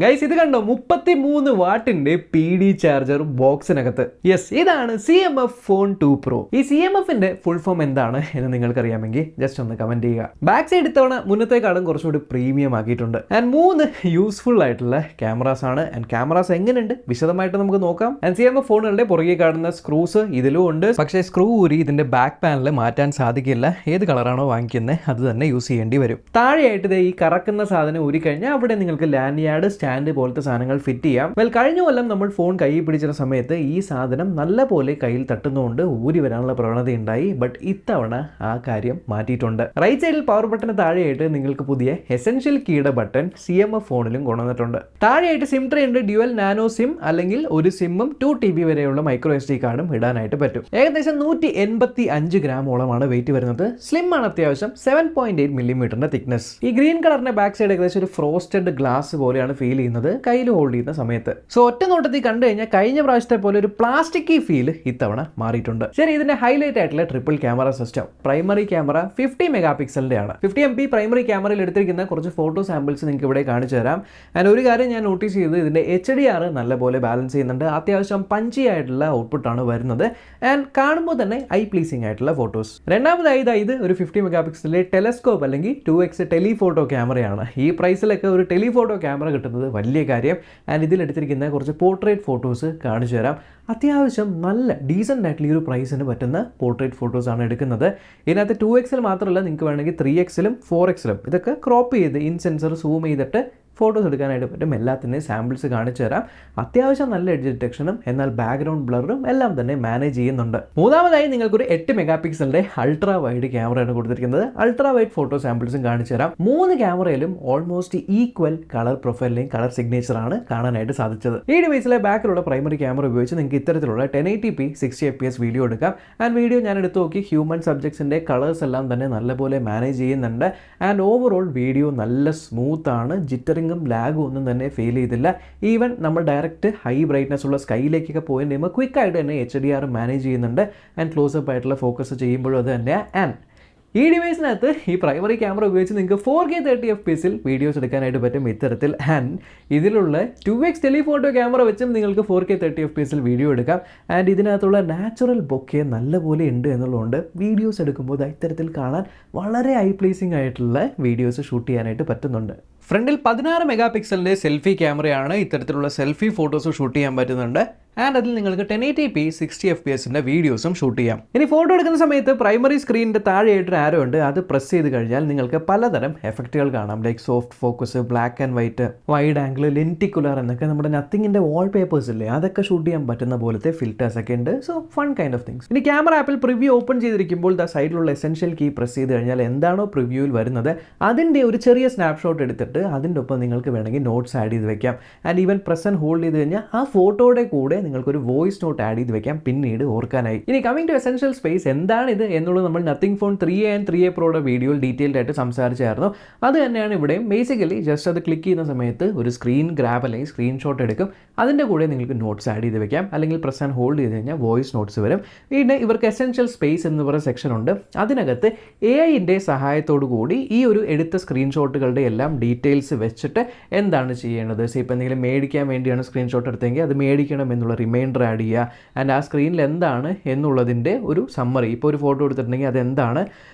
Guys ഇത് കണ്ടോ 33 വാട്ടിന്റെ PD charger ബോക്സിനകത്ത്. യെസ്, ഇതാണ് CMF ഫോൺ 2 Pro. ഈ CMFന്റെ ഫുൾ ഫോം എന്താണ് എന്ന് നിങ്ങൾക്ക് അറിയാമെങ്കിൽ ജസ്റ്റ് ഒന്ന് കമന്റ് ചെയ്യുക. ബാക്ക് സൈഡ് ഇത്തവണ മുന്നത്തേക്കാളും കുറച്ചുകൂടി പ്രീമിയം ആക്കിയിട്ടുണ്ട്. ആൻഡ് 3 യൂസ്ഫുൾ ആയിട്ടുള്ള ക്യാമറാസ് ആണ്. ആൻഡ് ക്യാമറാസ് എങ്ങനെയുണ്ട് വിശദമായിട്ട് നമുക്ക് നോക്കാം. ആൻഡ് CMF ഫോണുകളുടെ പുറകെ കാണുന്ന സ്ക്രൂസ് ഇതിലും ഉണ്ട്. പക്ഷേ സ്ക്രൂ ഊരി ഇതിന്റെ ബാക്ക് പാനൽ മാറ്റാൻ സാധിക്കില്ല. ഏത് കളറാണോ വാങ്ങിക്കുന്നത് അത് തന്നെ യൂസ് ചെയ്യേണ്ടി വരും. താഴെയായിട്ട് ഈ കറക്കുന്ന സാധനം ഊരി കഴിഞ്ഞാൽ അവിടെ നിങ്ങൾക്ക് ലാൻഡ് സ്റ്റാൻഡ് പോലത്തെ സാധനങ്ങൾ ഫിറ്റ് ചെയ്യാം. കഴിഞ്ഞ കൊല്ലം നമ്മൾ ഫോൺ കയ്യിൽ പിടിച്ചിരുന്ന സമയത്ത് ഈ സാധനം നല്ല പോലെ കയ്യിൽ തട്ടുന്നതുകൊണ്ട് ഊരി വരാനുള്ള പ്രവണത ഉണ്ടായി. ബട്ട് ഇത്തവണ ആ കാര്യം മാറ്റിയിട്ടുണ്ട്. റൈറ്റ് സൈഡിൽ പവർ ബട്ടന് താഴെയായിട്ട് നിങ്ങൾക്ക് പുതിയ എസെൻഷ്യൽ കീയുടെ ബട്ടൺ CMF ഫോണിലും കൊണ്ടുവന്നിട്ടുണ്ട്. താഴെയായിട്ട് സിം ട്രേ ഉണ്ട്. ഡ്യുവൽ നാനോ സിം അല്ലെങ്കിൽ ഒരു സിമ്മും 2 TB വരെയുള്ള മൈക്രോ SD കാർഡും ഇടാനായിട്ട് പറ്റും. ഏകദേശം 185 ഗ്രാമോളമാണ് വെയിറ്റ് വരുന്നത്. സ്ലിം ആണ് അത്യാവശ്യം. 7.8 മില്ലിമീറ്ററിന്റെ തിക്നെസ്. ഈ ഗ്രീൻ കളറിന്റെ ബാക്ക് സൈഡ് ഏകദേശം ഒരു ഫ്രോസ്റ്റഡ് ഗ്ലാസ് പോലെയാണ് ഫീൽ ചെയ്യുന്നത് കയ്യിൽ ഹോൾഡ് ചെയ്യുന്ന സമയത്ത്. സോ ഒറ്റ നോട്ടത്തിൽ കണ്ടു കഴിഞ്ഞാൽ കഴിഞ്ഞ പ്രാവശ്യത്തെ പോലെ ഒരു പ്ലാസ്റ്റിക് ഫീൽ ഇത്തവണ മാറിയിട്ടുണ്ട്. ശരി, ഇതിന്റെ ഹൈലൈറ്റ് ആയിട്ടുള്ള triple camera system. Primary camera 50 mega പിക്സലിന്റെ ആണ്. 50 MP പ്രൈമറി ക്യാമറയിൽ എടുത്തിരിക്കുന്ന കുറച്ച് ഫോട്ടോ സാമ്പിൾസ് നിങ്ങൾക്ക് ഇവിടെ കാണിച്ചു തരാം. ആൻഡ് ഒരു കാര്യം ഞാൻ നോട്ടീസ് ചെയ്തത് ഇതിന്റെ HDR നല്ലപോലെ ബാലൻസ് ചെയ്യുന്നുണ്ട്. അത്യാവശ്യം പഞ്ചി ആയിട്ടുള്ള ഔട്ട്പുട്ടാണ് വരുന്നത്. ആൻഡ് കാണുമ്പോൾ തന്നെ ഐ പ്ലീസിംഗ് ആയിട്ടുള്ള ഫോട്ടോസ്. രണ്ടാമതായി ഇത് ഒരു 50 മെഗാ പിക്സലിലെ ടെലസ്കോപ്പ് അല്ലെങ്കിൽ 2x ടെലിഫോട്ടോ ക്യാമറയാണ്. ഈ പ്രൈസിലൊക്കെ ഒരു ടെലിഫോട്ടോ ക്യാമറ കിട്ടുന്നത് വലിയ കാര്യം. ആൻഡ് ഇതിലെടുത്തിരിക്കുന്ന കുറച്ച് പോർട്രേറ്റ് ഫോട്ടോസ് കാണിച്ചു തരാം. അത്യാവശ്യം നല്ല ഡീസൻ്റ് ആയിട്ടുള്ള ഈ ഒരു പ്രൈസിന് പറ്റുന്ന പോർട്രേറ്റ് ഫോട്ടോസാണ് എടുക്കുന്നത്. ഇതിനകത്ത് 2XL മാത്രമല്ല, നിങ്ങൾക്ക് വേണമെങ്കിൽ 3XL 4XL ഇതൊക്കെ ക്രോപ്പ് ചെയ്ത് ഇൻ സെൻസർ സൂം ചെയ്തിട്ട് ഫോട്ടോസ് എടുക്കാനായിട്ട് പറ്റും. എല്ലാത്തിൻ്റെയും സാമ്പിൾസ് കാണിച്ചു തരാം. അത്യാവശ്യം നല്ല എഡ്ജ് ഡിറ്റക്ഷനും എന്നാൽ ബാക്ക്ഗ്രൗണ്ട് ബ്ലറും എല്ലാം തന്നെ മാനേജ് ചെയ്യുന്നുണ്ട്. മൂന്നാമതായി നിങ്ങൾക്കൊരു 8 മെഗാ പിക്സലിന്റെ അൾട്രാ വൈഡ് ക്യാമറയാണ് കൊടുത്തിരിക്കുന്നത്. അൾട്രാ വൈഡ് ഫോട്ടോ സാമ്പിൾസും കാണിച്ചു തരാം. 3 ക്യാമറയിലും ഓൾമോസ്റ്റ് ഈക്വൽ കളർ പ്രൊഫൈലിലെയും കളർ സിഗ്നേച്ചറാണ് കാണാനായിട്ട് സാധിച്ചത്. ഈ ഡിവൈസിലെ ബാക്കിലുള്ള പ്രൈമറി ക്യാമറ ഉപയോഗിച്ച് നിങ്ങൾക്ക് ഇത്തരത്തിലുള്ള 1080p 60 fps വീഡിയോ എടുക്കാം. ആൻഡ് വീഡിയോ ഞാൻ എടുത്തു നോക്കി, ഹ്യൂമൻ സബ്ജക്ട്സിന്റെ കളേഴ്സ് എല്ലാം തന്നെ നല്ലപോലെ മാനേജ് ചെയ്യുന്നുണ്ട്. ആൻഡ് ഓവറോൾ വീഡിയോ നല്ല സ്മൂത്ത് ആണ്. ജിറ്ററിംഗ് ലാഗും ഒന്നും തന്നെ ഫീൽ ചെയ്തില്ല. ഈവൻ നമ്മൾ ഡയറക്റ്റ് ഹൈ ബ്രൈറ്റ്നസ് ഉള്ള സ്കൈയിലേക്കൊക്കെ പോയി കഴിയുമ്പോൾ ക്വിക്കായിട്ട് തന്നെ HDR മാനേജ് ചെയ്യുന്നുണ്ട്. ആൻഡ് ക്ലോസപ്പ് ആയിട്ടുള്ള ഫോക്കസ് ചെയ്യുമ്പോഴും അത് തന്നെ. ആൻഡ് ഈ ഡിവൈസിനകത്ത് ഈ പ്രൈമറി ക്യാമറ ഉപയോഗിച്ച് നിങ്ങൾക്ക് 4K 30 fps വീഡിയോസ് എടുക്കാനായിട്ട് പറ്റും ഇത്തരത്തിൽ. ആൻഡ് ഇതിലുള്ള 2x ടെലിഫോട്ടോ ക്യാമറ വെച്ചും നിങ്ങൾക്ക് 4K 30 fps വീഡിയോ എടുക്കാം. ആൻഡ് ഇതിനകത്തുള്ള നാച്ചുറൽ ബൊക്കെ നല്ലപോലെ ഉണ്ട് എന്നുള്ളതുകൊണ്ട് വീഡിയോസ് എടുക്കുമ്പോൾ ഇത്തരത്തിൽ കാണാൻ വളരെ ഐ പ്ലീസിംഗ് ആയിട്ടുള്ള വീഡിയോസ് ഷൂട്ട് ചെയ്യാനായിട്ട് പറ്റുന്നുണ്ട്. ഫ്രണ്ടിൽ 16 മെഗാ പിക്സലിൻ്റെ സെൽഫി ക്യാമറയാണ്. ഇത്തരത്തിലുള്ള സെൽഫി ഫോട്ടോസ് ഷൂട്ട് ചെയ്യാൻ പറ്റുന്നുണ്ട്. ആൻഡ് അതിൽ നിങ്ങൾക്ക് 1080p 60 fps വീഡിയോസും ഷൂട്ട് ചെയ്യാം. ഇനി ഫോട്ടോ എടുക്കുന്ന സമയത്ത് പ്രൈമറി സ്ക്രീനിൻ്റെ താഴെയായിട്ടൊരു ആരോ ഉണ്ട്. അത് പ്രസ് ചെയ്ത് കഴിഞ്ഞാൽ നിങ്ങൾക്ക് പലതരം എഫക്റ്റുകൾ കാണാം. Like soft focus, black and white, wide angle, lenticular എന്നൊക്കെ നമ്മുടെ നത്തിങ്ങിൻ്റെ വാൾപേപ്പേഴ്സ് ഇല്ലേ, അതൊക്കെ ഷൂട്ട് ചെയ്യാൻ പറ്റുന്ന പോലത്തെ ഫിൽറ്റേഴ്സ് ഒക്കെ ഉണ്ട്. So fun kind of things. ഇനി ക്യാമറ ആപ്പിൽ പ്രിവ്യൂ ഓപ്പൺ ചെയ്തിരിക്കുമ്പോൾ സൈഡിലുള്ള എസെൻഷ്യൽ കീ പ്രസ് ചെയ്ത് കഴിഞ്ഞാൽ എന്താണോ പ്രിവ്യൂവിൽ വരുന്നത് അതിൻ്റെ ഒരു ചെറിയ സ്നാപ്ഷോട്ട് എടുത്തിട്ട് അതിൻ്റെ ഒപ്പം നിങ്ങൾക്ക് വേണമെങ്കിൽ നോട്ട്സ് ആഡ് ചെയ്ത് വെക്കാം. And even press and hold ചെയ്ത് കഴിഞ്ഞാൽ ആ ഫോട്ടോയുടെ കൂടെ നിങ്ങൾക്കൊരു വോയിസ് നോട്ട് ആഡ് ചെയ്ത് വെക്കാം പിന്നീട് ഓർക്കാനായി. ഇനി കമ്മിങ് ടു എസെൻഷ്യൽ സ്പേസ്, എന്താണ് ഇത് എന്നുള്ളത് നമ്മൾ nothing phone 3A and 3A Proയുടെ വീഡിയോയിൽ ഡീറ്റെയിൽഡ് ആയിട്ട് സംസാരിച്ചായിരുന്നു. അത് തന്നെയാണ് ഇവിടെയും. ബേസിക്കലി ജസ്റ്റ് അത് ക്ലിക്ക് ചെയ്യുന്ന സമയത്ത് ഒരു സ്ക്രീൻ ഗ്രാബ് അല്ലെങ്കിൽ സ്ക്രീൻഷോട്ട് എടുക്കും. അതിൻ്റെ കൂടെ നിങ്ങൾക്ക് നോട്ട്സ് ആഡ് ചെയ്ത് വെക്കാം. അല്ലെങ്കിൽ പ്രസ് ആൻഡ് ഹോൾഡ് ചെയ്ത് കഴിഞ്ഞാൽ വോയിസ് നോട്ട്സ് വരും. പിന്നെ ഇവർക്ക് എസെൻഷ്യൽ സ്പേസ് എന്ന് പറയുന്ന സെക്ഷൻ ഉണ്ട്. അതിനകത്ത് AI സഹായത്തോടു കൂടി ഈ ഒരു എടുത്ത സ്ക്രീൻഷോട്ടുകളുടെ എല്ലാം ഡീറ്റെയിൽസ് വെച്ചിട്ട് എന്താണ് ചെയ്യേണ്ടത്, ഇപ്പോൾ എന്തെങ്കിലും മേടിക്കാൻ വേണ്ടിയാണ് സ്ക്രീൻഷോട്ട് എടുത്തെങ്കിൽ അത് മേടിക്കണം എന്നുള്ള റിമൈൻഡർ ആഡ് ചെയ്യുക. ആൻഡ് ആ സ്ക്രീനിൽ എന്താണ് എന്നുള്ളതിൻ്റെ ഒരു സമ്മറി, ഇപ്പോൾ ഒരു ഫോട്ടോ എടുത്തിട്ടുണ്ടെങ്കിൽ അതെന്താണ്,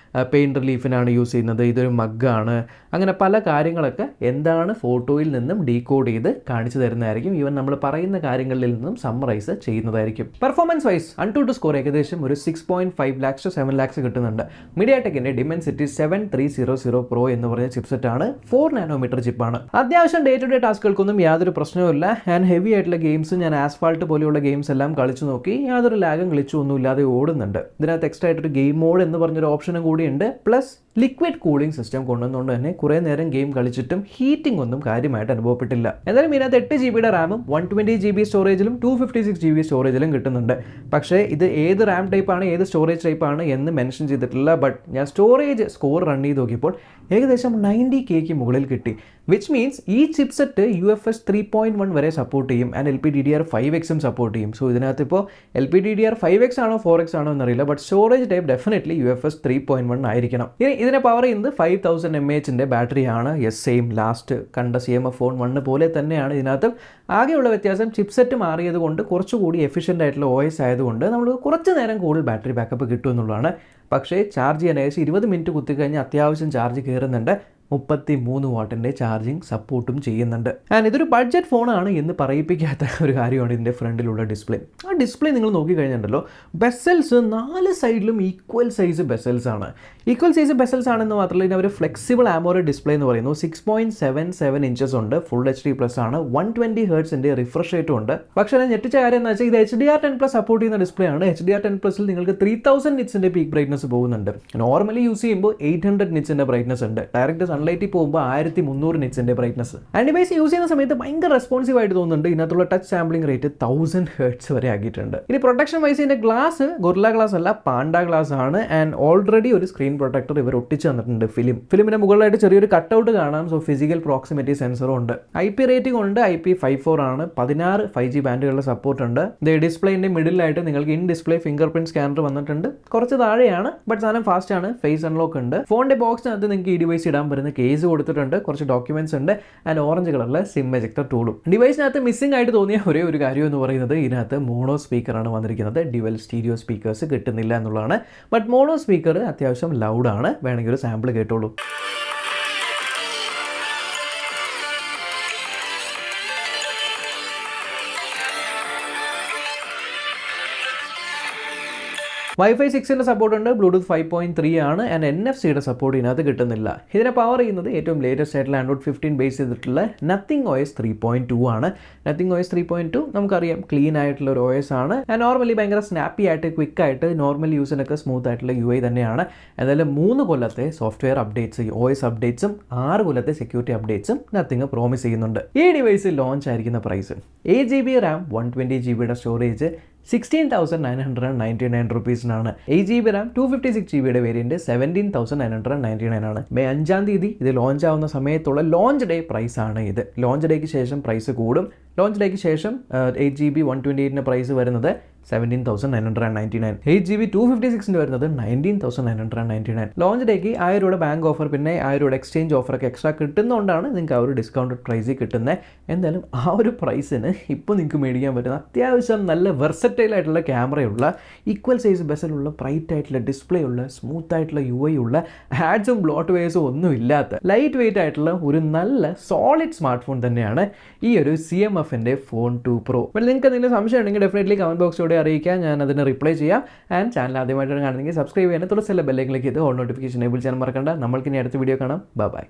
പെയിൻ റിലീഫിനാണ് യൂസ് ചെയ്യുന്നത്, ഇതൊരു മഗ്ഗാണ്, അങ്ങനെ പല കാര്യങ്ങളൊക്കെ എന്താണ് ഫോട്ടോയിൽ നിന്നും ഡീകോഡ് ചെയ്ത് കാണിച്ചു തരുന്നതായിരിക്കും. ഈവൻ നമ്മൾ പറയുന്ന കാര്യങ്ങളിൽ നിന്നും സമ്മറൈസ് ചെയ്യുന്നതായിരിക്കും. പെർഫോമൻസ് വൈസ് അൺടു സ്കോർ ഏകദേശം ഒരു 6.5 lakhs to 7 lakhs കിട്ടുന്നുണ്ട്. മീഡിയാടെക്കിൻ്റെ Dimensity 7300 Pro എന്ന് പറഞ്ഞ ചിപ്സെറ്റാണ്. 4 നാനോമീറ്റർ ചിപ്പാണ്. അത്യാവശ്യം ഡേ ടു ഡേ ടാസ്കുകൾക്കൊന്നും യാതൊരു പ്രശ്നവുമില്ല. ആൻഡ് ഹെവി ആയിട്ടുള്ള ഗെയിംസ്, ഞാൻ ആസ്ഫാൾട്ട് പോലെയുള്ള ഗെയിംസ് എല്ലാം കളിച്ചു നോക്കി, യാതൊരു ലാഗും ഗ്ലിച്ചും ഒന്നും ഇല്ലാതെ ഓടുന്നുണ്ട്. ഇതിനകത്ത് എക്സ്ട്രാ ആയിട്ടൊരു ഗെയിം മോഡ് എന്ന് പറഞ്ഞൊരു ഓപ്ഷനും കൂടി ഉണ്ട്. പ്ലസ് ലിക്വിഡ് കൂളിംഗ് സിസ്റ്റം കൊണ്ടുവന്നുകൊണ്ട് തന്നെ കുറേ നേരം ഗെയിം കളിച്ചിട്ടും ഹീറ്റിംഗ് ഒന്നും കാര്യമായിട്ട് അനുഭവപ്പെട്ടില്ല. എന്തായാലും ഇതിനകത്ത് 8 GB റാമും 120 GB സ്റ്റോറേജിലും 256 GB സ്റ്റോറേജിലും കിട്ടുന്നുണ്ട്. പക്ഷേ ഇത് ഏത് റാം ടൈപ്പാണ് ഏത് സ്റ്റോറേജ് ടൈപ്പാണ് എന്ന് മെൻഷൻ ചെയ്തിട്ടില്ല. ബട്ട് ഞാൻ സ്റ്റോറേജ് സ്കോർ റൺ ചെയ്ത് നോക്കിയപ്പോൾ ഏകദേശം 90K മുകളിൽ കിട്ടി. വിച്ച് മീൻസ് ഈ ചിപ്സെറ്റ് UFS 3.1 വരെ സപ്പോർട്ട് ചെയ്യും ആൻഡ് LPDDR5X സപ്പോർട്ട് ചെയ്യും. സോ ഇതിനകത്ത് ഇപ്പോൾ LPDDR5X ആണോ 4X ആണോ എന്നറിയില്ല, but storage type definitely UFS 3.1 ആയിരിക്കണം. ഇനി ഇതിനെ പവർ ചെയ്യുന്നത് 5000 mAh ബാറ്ററിയാണ്. യെസ്, സെയിം ലാസ്റ്റ് കണ്ട CMF ഫോൺ 1 പോലെ തന്നെയാണ്. ഇതിനകത്ത് ആകെയുള്ള വ്യത്യാസം ചിപ്സെറ്റ് മാറിയത് കൊണ്ട് കുറച്ചുകൂടി എഫിഷ്യൻ്റ് ആയിട്ടുള്ള OS ആയതുകൊണ്ട് നമ്മൾ കുറച്ച് നേരം കൂടുതൽ ബാറ്ററി ബാക്കപ്പ് കിട്ടും എന്നുള്ളതാണ്. പക്ഷേ ചാർജ് ചെയ്യാൻ ഏകദേശം 20 മിനിറ്റ് കുത്തിക്കഴിഞ്ഞാൽ അത്യാവശ്യം ചാർജ് കയറുന്നുണ്ട്. 33 വാട്ടിൻ്റെ ചാർജിങ് സപ്പോർട്ടും ചെയ്യുന്നുണ്ട്. ആൻഡ് ഇതൊരു ബഡ്ജറ്റ് ഫോണാണ് എന്ന് പറയിപ്പിക്കാത്ത ഒരു കാര്യമാണ് ഇതിൻ്റെ ഫ്രണ്ടിലുള്ള ഡിസ്പ്ലേ. ആ ഡിസ്പ്ലേ നിങ്ങൾ നോക്കിക്കഴിഞ്ഞിട്ടുണ്ടല്ലോ, ബെസൽസ് 4 സൈഡിലും ഈക്വൽ സൈസ് ബെസൽസ് ആണ്. ഈക്വൽ സൈസ് ബെസൽസ് ആണെന്ന് മാത്രമല്ല, ഇതിന് അവർ ഫ്ലെക്സിബിൾ AMOLED ഡിസ്പ്ലേ എന്ന് പറയുന്നു. 6.77 ഇഞ്ചസ് ഉണ്ട്, ഫുൾ HD+ ആണ്, 120 ഹെർട്സിൻ്റെ റിഫ്രഷ് റേറ്റും ഉണ്ട്. പക്ഷേ ഞാൻ ഞെട്ടിച്ച കാര്യം എന്ന് വെച്ചാൽ ഇത് HDR10+ സപ്പോർട്ട് ചെയ്യുന്ന ഡിസ്പ്ലേ ആണ്. HDR10+ൽ നിങ്ങൾക്ക് 3000 നിറ്റ്സിൻ്റെ പീക്ക് ബ്രൈറ്റ്നസ് പോകുന്നുണ്ട്. നോർമലി യൂസ് ചെയ്യുമ്പോൾ 800 നിറ്റ്സിൻ്റെ ബ്രൈറ്റ്നസ് ഉണ്ട്. ഡയറക്റ്റ് സൺലൈറ്റിൽ പോകുമ്പോൾ 1300 നിറ്റ്സിൻ്റെ ബ്രൈറ്റ്നസ്. ആൻഡ് ഡിവൈസ് യൂസ് ചെയ്യുന്ന സമയത്ത് ഭയങ്കര റെസ്പോൺസീവ് ആയിട്ട് തോന്നുന്നുണ്ട്. ഇതിനകത്തുള്ള ടച്ച് സാമ്പിളിംഗ് റേറ്റ് 1000 ഹെർട്സ് വരെ ആക്കിയിട്ടുണ്ട്. ഇനി പ്രൊട്ടക്ഷൻ വൈസ് ഇതിൻ്റെ ഗ്ലാസ് ഗൊറില്ല ഗ്ലാസ് അല്ല, പാണ്ട ഗ്ലാസ് ആണ്. ആൻഡ് ഓൾറെഡി ഒരു സ്ക്രീൻ പ്രൊട്ടക്ടർ ഇവർ ഒട്ടിച്ച് തന്നിട്ടുണ്ട്. ഫിലിമിന്റെ മുകളിലായിട്ട് ചെറിയൊരു കട്ടൗട്ട് കാണാം. സോ ഫിസിക്കൽ പ്രോക്സിമിറ്റി സെൻസറും ഉണ്ട്. IP റേറ്റിംഗ് ഉണ്ട്, IP54 ആണ്. 16 5G ബാൻഡുകളുടെ സപ്പോർട്ട് ഉണ്ട്. ഡിസ്പ്ലേന്റെ മിഡിലായിട്ട് നിങ്ങൾക്ക് in display finger print scanner വന്നിട്ടുണ്ട്. കുറച്ച് താഴെയാണ്, ബട്ട് സാധനം ഫാസ്റ്റ് ആണ്. ഫേസ് അൺലോക്ക് ഉണ്ട്. ഫോണിന്റെ ബോക്സിനകത്ത് നിങ്ങൾക്ക് ഈ ഡിവൈസ് ഇടാൻ പറ്റുന്ന കേസ് കൊടുത്തിട്ടുണ്ട്. കുറച്ച് ഡോക്യുമെന്റ്സ് ഉണ്ട് ആൻഡ് ഓറഞ്ച് കളറിലെ സിം എജക്ടർ ടൂളും. ഡിവൈസിനകത്ത് മിസ്സിംഗ് ആയിട്ട് തോന്നിയ ഒരേ ഒരു കാര്യം എന്ന് പറയുന്നത് ഇതിനകത്ത് മോണോ സ്പീക്കറാണ് വന്നിരിക്കുന്നത്. ഡ്യുവൽ സ്റ്റീരിയോ സ്പീക്കേഴ്സ് കിട്ടുന്നില്ല എന്നുള്ളതാണ്. ബട്ട് മോണോ സ്പീക്കർ അത്യാവശ്യം ലൗഡാണ്. വേണമെങ്കിൽ ഒരു സാമ്പിൾ കേട്ടോളൂ. Wi-Fi 6ന്റെ സപ്പോർട്ട് ഉണ്ട്, ബ്ലൂടൂത്ത് 5.3 ആണ് ആൻഡ് NFC-യുടെ സപ്പോർട്ട് ഇതിനകത്ത് കിട്ടുന്നില്ല. ഇതിനെ പവർ ചെയ്യുന്നത് ഏറ്റവും ലേറ്റസ്റ്റ് ആയിട്ടുള്ള Android 15 ബേസ് ചെയ്തിട്ടുള്ള Nothing OS 3.2 ആണ്. Nothing OS 3.2 നമുക്കറിയാം ക്ലീൻ ആയിട്ടുള്ള ഒരു OS ആണ്. നോർമലി ഭയങ്കര സ്നാപ്പി ആയിട്ട് ക്വിക്ക് ആയിട്ട് നോർമൽ യൂസിനൊക്കെ സ്മൂത്ത് ആയിട്ടുള്ള UI തന്നെയാണ്. എന്തായാലും 3 കൊല്ലത്തെ സോഫ്റ്റ്വെയർ അപ്ഡേറ്റ്സ്, OS അപ്ഡേറ്റ്സും 6 കൊല്ലത്തെ സെക്യൂരിറ്റി അപ്ഡേറ്റ്സും Nothing പ്രോമിസ് ചെയ്യുന്നുണ്ട്. ഈ ഡിവൈസ് ലോഞ്ച് ആയിരിക്കുന്ന price 8GB RAM 120GB storage 16,999 rupees-നാണ്. 8GB RAM 256GB വേരിയന്റ് 17,999 ആണ്. മെയ് 5-ാം തീയതി ഇത് ലോഞ്ച് ആവുന്ന സമയത്തുള്ള ലോഞ്ച് ഡേ പ്രൈസ് ആണ് ഇത്. ലോഞ്ച് ഡേക്ക് ശേഷം പ്രൈസ് കൂടും. ലോഞ്ച് ഡേക്ക് ശേഷം 8GB 128-ന്റെ പ്രൈസ് വരുന്നത് 17,999. 8GB 256-ന്റെ വരുന്നത് 19,999. ലോഞ്ച് ഡേക്ക് 1000 രൂപയുടെ ബാങ്ക് ഓഫർ പിന്നെ 1000 രൂപയുടെ എക്സ്ചേഞ്ച് ഓഫറൊക്കെ എക്സ്ട്രാ കിട്ടുന്നതുകൊണ്ടാണ് നിങ്ങൾക്ക് ആ ഒരു ഡിസ്കൗണ്ടഡ് പ്രൈസിൽ കിട്ടുന്നത്. എന്തായാലും ആ ഒരു പ്രൈസിന് ഇപ്പോൾ നിങ്ങൾക്ക് മേടിക്കാൻ പറ്റുന്ന അത്യാവശ്യം നല്ല വെർസറ്റൈൽ ആയിട്ടുള്ള ക്യാമറയുള്ള, ഈക്വൽ സൈസ് ബെസലുള്ള, ബ്രൈറ്റ് ആയിട്ടുള്ള ഡിസ്പ്ലേ ഉള്ള, സ്മൂത്ത് ആയിട്ടുള്ള UI ഉള്ള, ആഡ്സും ബ്ലോട്ട് വെയർസും ഒന്നും ഇല്ലാത്ത ലൈറ്റ് വെയിറ്റ് ആയിട്ടുള്ള ഒരു നല്ല സോളിഡ് സ്മാർട്ട് ഫോൺ തന്നെയാണ് ഈ ഒരു CMF-ന്റെ ഫോൺ 2 Pro. അപ്പോൾ നിങ്ങൾക്ക് എന്തെങ്കിലും സംശയം ഉണ്ടെങ്കിൽ ഡെഫിനറ്റ്ലി കമന്റ് ബോക്സിലൂടെ അറിയിക്കാം, ഞാൻ അതിന് റിപ്ലൈ ചെയ്യാം. ആൻഡ് ചാനൽ ആദ്യമായിട്ടാണ് കാണുന്നെങ്കിൽ സബ്സ്ക്രൈബ് ചെയ്യാൻ തുടർച്ചയുള്ള ബെല്ലൈക്കൻ ക്ലിക്ക് ചെയ്ത് ഓൾ നോട്ടിഫിക്കേഷൻ എനേബിൾ ചെയ്യാൻ മറക്കണ്ട. നമ്മൾക്ക് ഇനി അടുത്ത വീഡിയോ കാണാം. ബൈ.